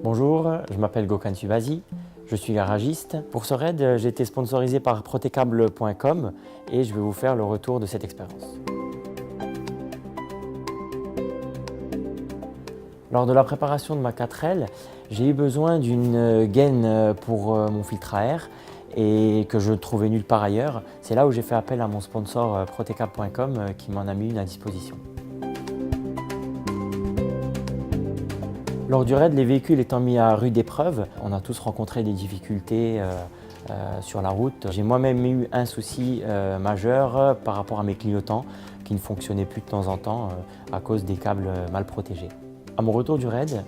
Bonjour, je m'appelle Gökhan Subazi, je suis garagiste. Pour ce raid, j'ai été sponsorisé par protecable.com et je vais vous faire le retour de cette expérience. Lors de la préparation de ma 4L, j'ai eu besoin d'une gaine pour mon filtre à air et que je ne trouvais nulle part ailleurs. C'est là où j'ai fait appel à mon sponsor protecable.com qui m'en a mis une à disposition. Lors du raid, les véhicules étant mis à rude épreuve, on a tous rencontré des difficultés sur la route. J'ai moi-même eu un souci majeur par rapport à mes clignotants qui ne fonctionnaient plus de temps en temps à cause des câbles mal protégés. À mon retour du raid,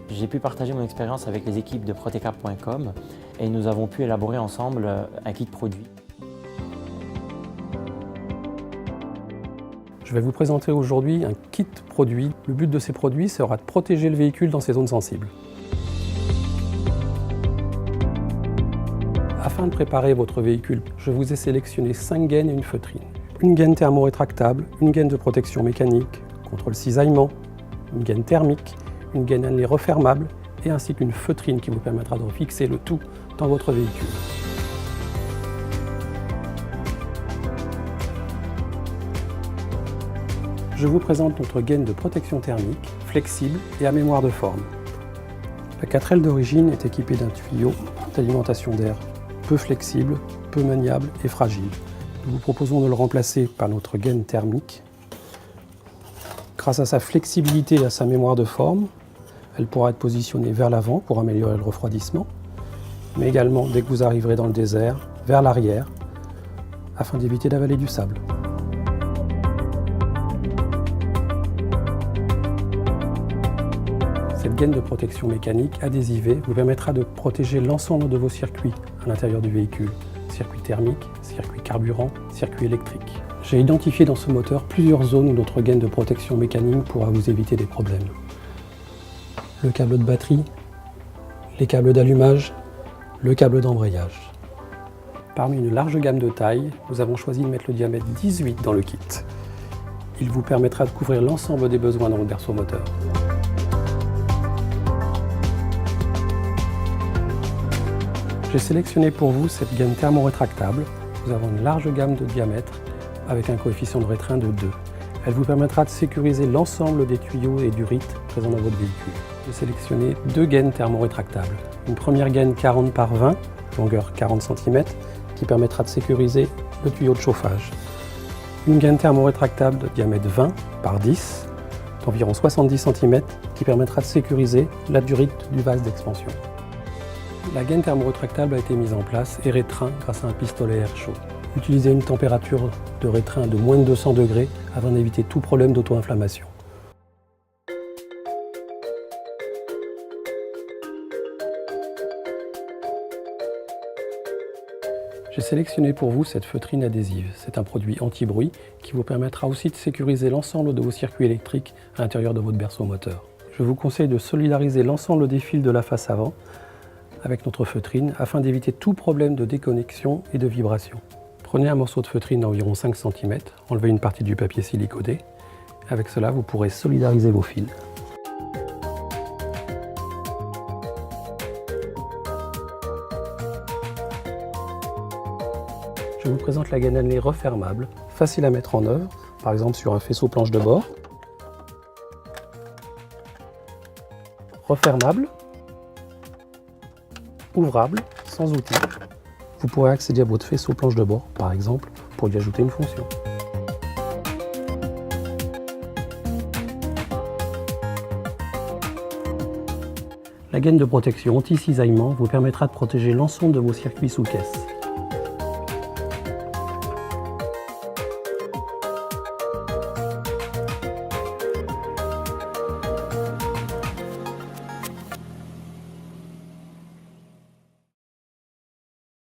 j'ai pu partager mon expérience avec les équipes de protecable.com et nous avons pu élaborer ensemble un kit produit. Je vais vous présenter aujourd'hui un kit produit. Le but de ces produits sera de protéger le véhicule dans ces zones sensibles. Afin de préparer votre véhicule, je vous ai sélectionné 5 gaines et une feutrine. Une gaine thermo-rétractable, une gaine de protection mécanique contre le cisaillement, une gaine thermique, une gaine annelée refermable et ainsi qu'une feutrine qui vous permettra de fixer le tout dans votre véhicule. Je vous présente notre gaine de protection thermique, flexible et à mémoire de forme. La 4L d'origine est équipée d'un tuyau d'alimentation d'air peu flexible, peu maniable et fragile. Nous vous proposons de le remplacer par notre gaine thermique. Grâce à sa flexibilité et à sa mémoire de forme, elle pourra être positionnée vers l'avant pour améliorer le refroidissement, mais également, dès que vous arriverez dans le désert, vers l'arrière, afin d'éviter d'avaler du sable. Cette gaine de protection mécanique adhésivée vous permettra de protéger l'ensemble de vos circuits à l'intérieur du véhicule. Circuit thermique, circuit carburant, circuit électrique. J'ai identifié dans ce moteur plusieurs zones où notre gaine de protection mécanique pourra vous éviter des problèmes. Le câble de batterie, les câbles d'allumage, le câble d'embrayage. Parmi une large gamme de tailles, nous avons choisi de mettre le diamètre 18 dans le kit. Il vous permettra de couvrir l'ensemble des besoins dans le berceau moteur. J'ai sélectionné pour vous cette gaine thermo-rétractable. Nous avons une large gamme de diamètres avec un coefficient de rétrain de 2. Elle vous permettra de sécuriser l'ensemble des tuyaux et du rite présents dans votre véhicule. J'ai sélectionné 2 gaines thermo-rétractables. Une première gaine 40 par 20, longueur 40 cm, qui permettra de sécuriser le tuyau de chauffage. Une gaine thermo-rétractable de diamètre 20 par 10, d'environ 70 cm, qui permettra de sécuriser la durite du vase d'expansion. La gaine thermo-rétractable a été mise en place et rétreint grâce à un pistolet air chaud. Utilisez une température de rétreint de moins de 200 degrés afin d'éviter tout problème d'auto-inflammation. J'ai sélectionné pour vous cette feutrine adhésive. C'est un produit anti-bruit qui vous permettra aussi de sécuriser l'ensemble de vos circuits électriques à l'intérieur de votre berceau moteur. Je vous conseille de solidariser l'ensemble des fils de la face avant avec notre feutrine afin d'éviter tout problème de déconnexion et de vibration. Prenez un morceau de feutrine d'environ 5 cm, enlevez une partie du papier silicodé. Avec cela, vous pourrez solidariser vos fils. Je vous présente la gaine annelée refermable, facile à mettre en œuvre, par exemple sur un faisceau planche de bord. Refermable, ouvrable, sans outil. Vous pourrez accéder à votre faisceau planche de bord, par exemple, pour y ajouter une fonction. La gaine de protection anti-cisaillement vous permettra de protéger l'ensemble de vos circuits sous caisse.